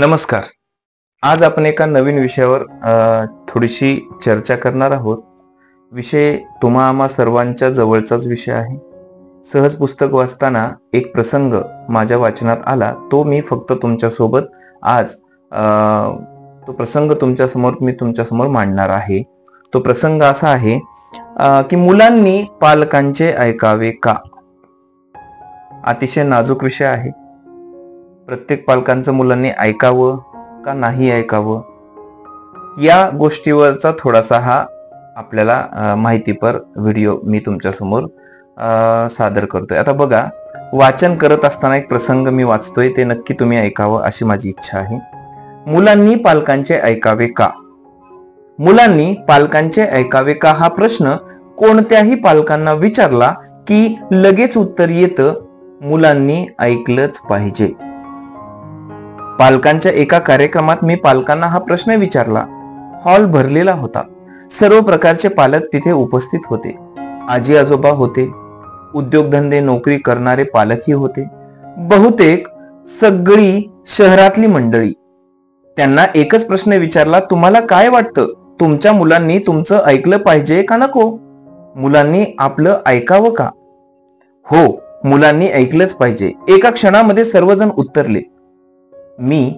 नमस्कार. आज आपण एका नवीन विषयावर थोडीशी चर्चा करणार आहोत. विषय तुम्हा आम्हा सर्वांच्या जवळचाच विषय आहे. सहज पुस्तक वाचताना एक प्रसंग माझ्या वाचनात आला, तो मी फक्त तुमच्यासोबत आज तो प्रसंग मी तुमच्यासमोर मांडणार आहे. तो प्रसंग असा आहे की मुलांनी पालकांचे ऐकावे का? अतिशय नाजूक विषय आहे. प्रत्येक पालकांचं मुलांनी ऐकावं का नाही ऐकावं, या गोष्टीवरचा थोडासा हा आपल्याला माहितीपर व्हिडिओ मी तुमच्यासमोर सादर करतोय. आता बघा, वाचन करत असताना एक प्रसंग मी वाचतोय, ते नक्की तुम्ही ऐकावं अशी माझी इच्छा आहे. मुलांनी पालकांचे ऐकावे का? मुलांनी पालकांचे ऐकावे का हा प्रश्न कोणत्याही पालकांना विचारला की लगेच उत्तर येतं, मुलांनी ऐकलंच पाहिजे. पालकांच्या एका कार्यक्रमात मी पालकांना हा प्रश्न विचारला. हॉल भरलेला होता. सर्व प्रकारचे पालक तिथे उपस्थित होते. आजी आजोबा होते, उद्योगधंदे नोकरी करणारे पालकही होते, बहुतेक सगळी शहरातली मंडळी. त्यांना एकच प्रश्न विचारला, तुम्हाला काय वाटतं, तुमच्या मुलांनी तुमचं ऐकलं पाहिजे का नको? मुलांनी आपलं ऐकावं का? हो, मुलांनी ऐकलंच पाहिजे. एका क्षणामध्ये सर्वजण उत्तरले. मी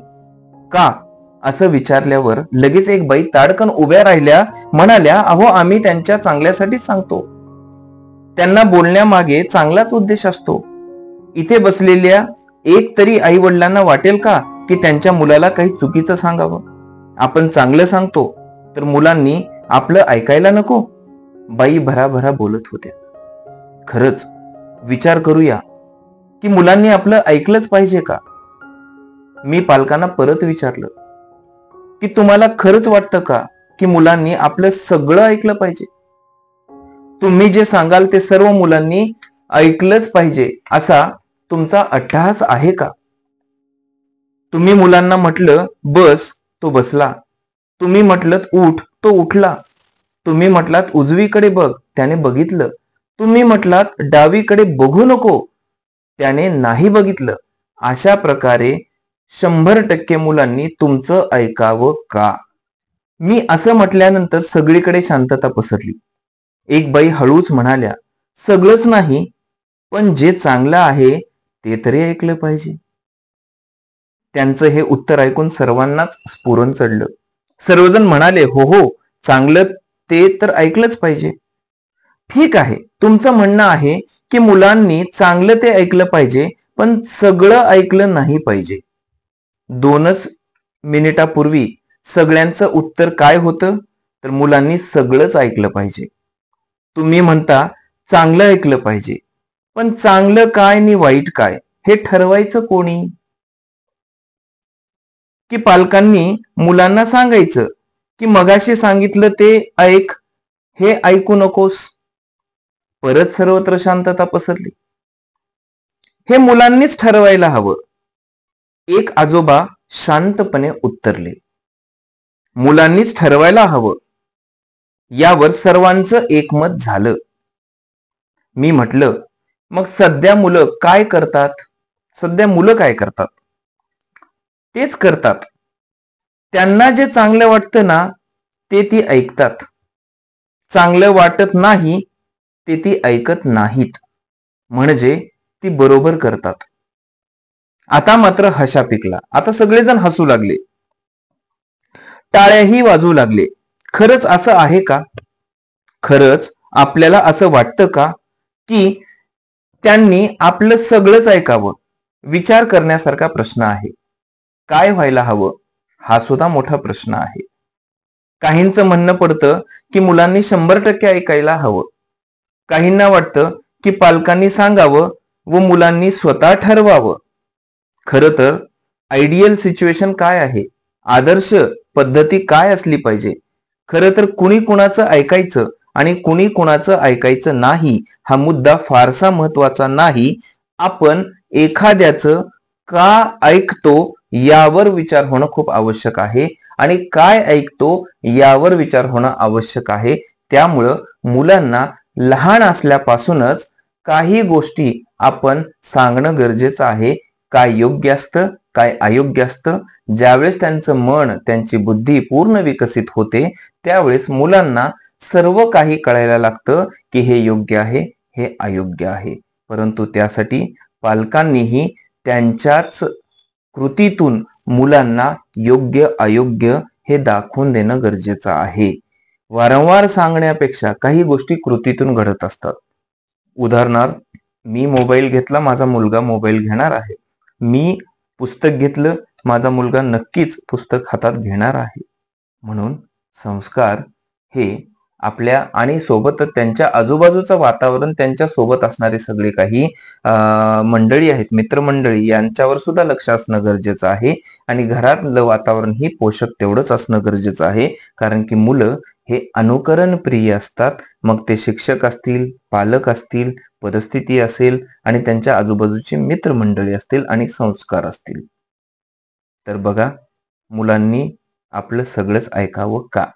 का असं विचारल्यावर लगेच एक बाई ताडकन उभ्या राहिल्या, म्हणाल्या, अहो आम्ही त्यांच्या चांगल्यासाठीच सांगतो. त्यांना बोलण्यामागे चांगलाच उद्देश असतो. इथे बसलेल्या एक तरी आई वडिलांना वाटेल का की त्यांच्या मुलाला काही चुकीचं सांगावं? आपण चांगलं सांगतो तर मुलांनी आपलं ऐकायला नको? बाई भराभरा बोलत होत्या. खरंच विचार करूया की मुलांनी आपलं ऐकलंच पाहिजे का? मी पालकांना परत विचारलं की तुम्हाला खरंच वाटतं का की मुलांनी आपलं सगळं ऐकलं पाहिजे? तुम्ही जे सांगाल ते सर्व मुलांनी ऐकलंच पाहिजे असा तुमचा अट्टहास आहे का? तुम्ही मुलांना म्हटलं बस, तो बसला. तुम्ही म्हटलत उठ, तो उठला. तुम्ही म्हटलात उजवीकडे बघ, त्याने बघितलं. तुम्ही म्हटलात डावीकडे बघू नको, त्याने नाही बघितलं. अशा प्रकारे 100% मुलांनी तुमचं ऐकावं का? मी असं म्हटल्यानंतर सगळीकडे शांतता पसरली. एक बाई हळूच म्हणाल्या, सगळंच नाही, पण जे चांगलं आहे ते तरी ऐकलं पाहिजे. त्यांचं हे उत्तर ऐकून सर्वांनाच स्फुरण चढलं. सर्वजण म्हणाले, हो हो, चांगलं ते तर ऐकलंच पाहिजे. ठीक आहे, तुमचं म्हणणं आहे की मुलांनी चांगलं ते ऐकलं पाहिजे, पण सगळं ऐकलं नाही पाहिजे. 2च मिनिटापूर्वी सगळ्यांचं उत्तर काय होतं? तर मुलांनी सगळंच ऐकलं पाहिजे. तुम्ही म्हणता चांगलं ऐकलं पाहिजे, पण चांगलं काय आणि वाईट काय हे ठरवायचं कोणी? की पालकांनी मुलांना सांगायचं की मगाशी सांगितलं ते ऐक, हे ऐकू नकोस? परत सर्वत्र शांतता पसरली. हे मुलांनीच ठरवायला हवं. एक आजोबा शांतपणे उत्तरले, मुलांनीच ठरवायला हवं. यावर सर्वांचं एकमत झालं. मी म्हटलं, मग सध्या मुलं काय करतात? तेच करतात. त्यांना जे चांगलं वाटतं ना ते ती ऐकतात. चांगलं वाटत नाही ते ती ऐकत नाहीत. म्हणजे ती बरोबर करतात. आता मात्र हशा पिकला. आता सगळेजण हसू लागले, टाळ्याही वाजवू लागले. खरंच असं आहे का? खरंच आपल्याला असं वाटतं का की त्यांनी आपलं सगळंच ऐकावं? विचार करण्यासारखा प्रश्न आहे. काय व्हायला हवं हा सुद्धा मोठा प्रश्न आहे. काहींचं म्हणणं पडतं की मुलांनी 100% ऐकायला हवं. काहींना वाटतं की पालकांनी सांगावं व मुलांनी स्वतः ठरवावं. खरं तर आयडियल सिच्युएशन काय आहे? आदर्श पद्धती काय असली पाहिजे? खरं तर कुणी कुणाचं ऐकायचं आणि कुणी कुणाचं ऐकायचं नाही हा मुद्दा फारसा महत्वाचा नाही. आपण एखाद्याचं का ऐकतो यावर विचार होणं खूप आवश्यक आहे आणि काय ऐकतो यावर विचार होणं आवश्यक आहे. त्यामुळं मुलांना लहान असल्यापासूनच काही गोष्टी आपण सांगणं गरजेचं आहे. काय योग्य असतं काय अयोग्य असतं. ज्यावेळेस त्यांचं मन, त्यांची बुद्धी पूर्ण विकसित होते, त्यावेळेस मुलांना सर्व काही कळायला लागतं की हे योग्य आहे, हे अयोग्य आहे. परंतु त्यासाठी पालकांनीही त्यांच्याच कृतीतून मुलांना योग्य अयोग्य हे दाखवून देणं गरजेचं आहे. वारंवार सांगण्यापेक्षा काही गोष्टी कृतीतून घडत असतात. उदाहरणार्थ, मी मोबाईल घेतला, माझा मुलगा मोबाईल घेणार आहे. मी पुस्तक घेतलं, माझा मुलगा नक्कीच पुस्तक हातात घेणार आहे. म्हणून संस्कार हे आपल्या आणि सोबतच त्यांच्या आजूबाजूचं वातावरण, त्यांच्या सोबत असणारे सगळे काही मंडळी आहेत, मित्रमंडळी, यांच्यावर सुद्धा लक्ष असणं गरजेचं आहे. आणि घरातलं वातावरण ही पोषक तेवढंच असणं गरजेचं आहे. कारण की मुलं हे अनुकरण प्रिय असतात. मग ते शिक्षक असतील, पालक असतील, परिस्थिती असेल आणि त्यांच्या आजूबाजूची मित्रमंडळी असतील आणि संस्कार असतील. तर बघा, मुलांनी आपलं सगळंच ऐकावं का?